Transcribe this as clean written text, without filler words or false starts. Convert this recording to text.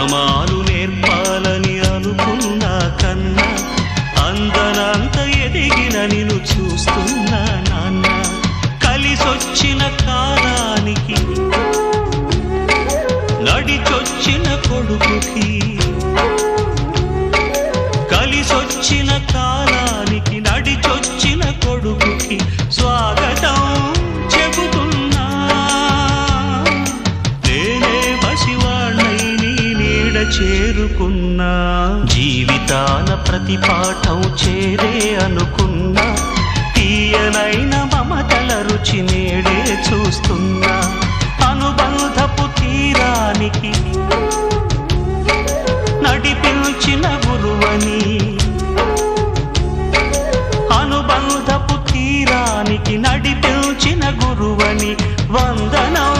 నియమాలు నేర్పాలని అనుకున్నా కన్నా అందనంత ఎదిగిన నిన్ను చూస్తున్నా నాన్న. కలిసొచ్చిన కాలానికి నడిచొచ్చిన కొడుకుకి, కలిసొచ్చిన కాలానికి నడిచొచ్చిన కొడుకుకి స్వాగతం చెబుతున్నా. నేనే పసివాణ్ణై నీ నీడ చేరుకున్నా. జీవితాన ప్రతి పాఠం చేరే అనుకున్నా. తీయనైన మమతల రుచి నేడే చూస్తున్నా. అనుబంధపు తీరానికి నడిపించిన గురువని, అనుబంధపు తీరానికి నడిపించిన గురువని వందనం